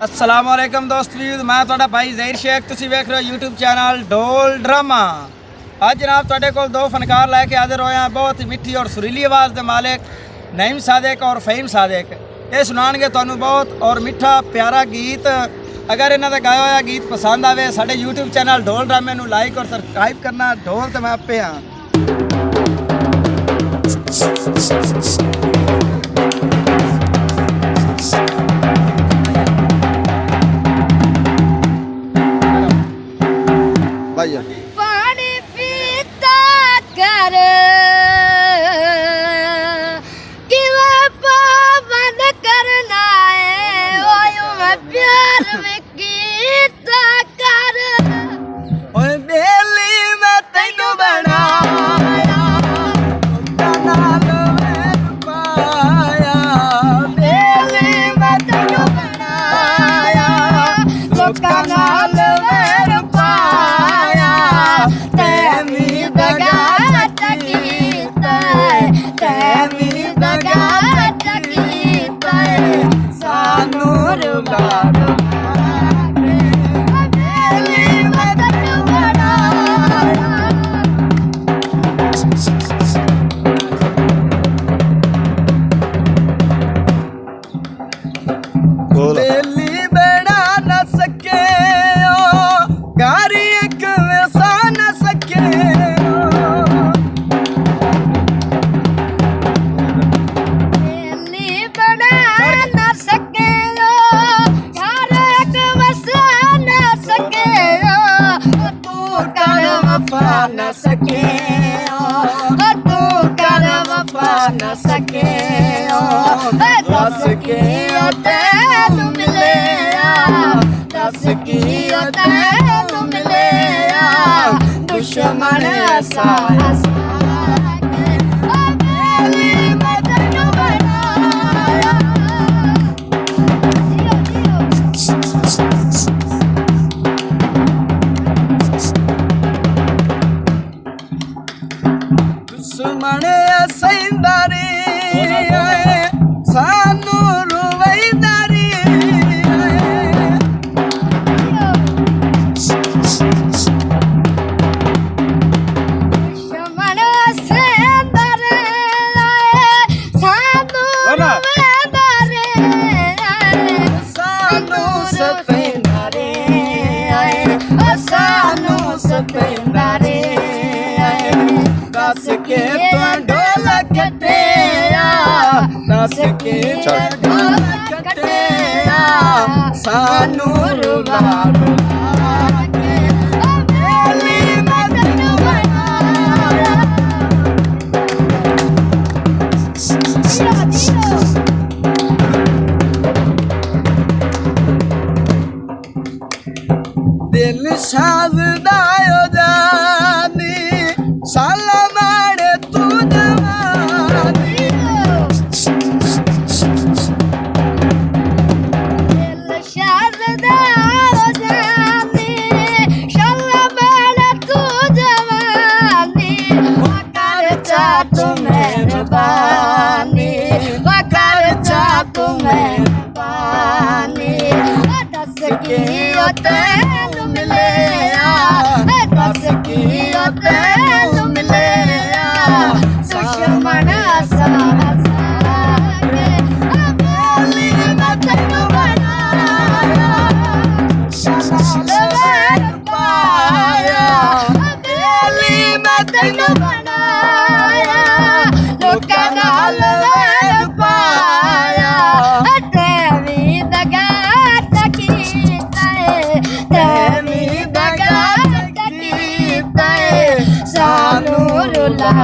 अस्सलाम वालेकुम दोस्त व्यूज़, मैं तुहाडा भाई ज़हीर शेख। तुसीं वेख रहे हो यूट्यूब चैनल ढोल ड्रामा। अज जनाब तुहाडे कोल दो फनकार लैके हाजिर होए हैं। बहुत ही मिठी और सुरीली आवाज़ के मालिक नईम सादिक और फ़हीम सादिक। ये सुनाएंगे तुहानू बहुत और मिठा प्यारा गीत। अगर इन्हों का गाया हुआ गीत पसंद आवे साडे यूट्यूब चैनल ढोल ड्रामे नू लाइक और सबसक्राइब करना। ढोल तो मैं आपे हाँ। पानी पीता कर किवें पाबंद करना है ओए प्यार में कीता कर ओए बेली मैं तैनू बनाया नाल मैं पाया। बेली मैं तैनू बनाया लोकां नाल मैं पाया तेरी दगा कीता तेरी दगा कीता सानू रुला बेली मैं तैनू बनाया। बेली बना न सके ओ गारी एक वैसा न सके। बेली बना न सके यार एक वसा न सके तू कर वफा न सके तू कर वफा न सके दस के तेनू मिले दस की तेनू मिले दुश्मन सारा बेली मैं तैनू बनाया। दुश्मन सैंदारी सानू रुवैदारी। दुश्मन से डरे सानू रुवैदारी सानू सतैंदारी सानू सतैंदारी दस के तो ढोल कटेया दस के ढोल कटेया सानू रुला बेली मैं तैनू बनाया। दिल साजदा हो जानी साला मारे तू जवानी। दिल शारदा हो जानी शाला मेरा तू जवानी वकार चा तू मेहरबानी वकार चा तू मेहरबानी दस की तेनू मिले दस की तेनू मिले दुश्मन सारा बेली मैं तैनू बनाया बेली मैं तैनू बनाया लोकां नाल मैं पाया तेरी दगा कीता तेरी दगा कीता सानू रुला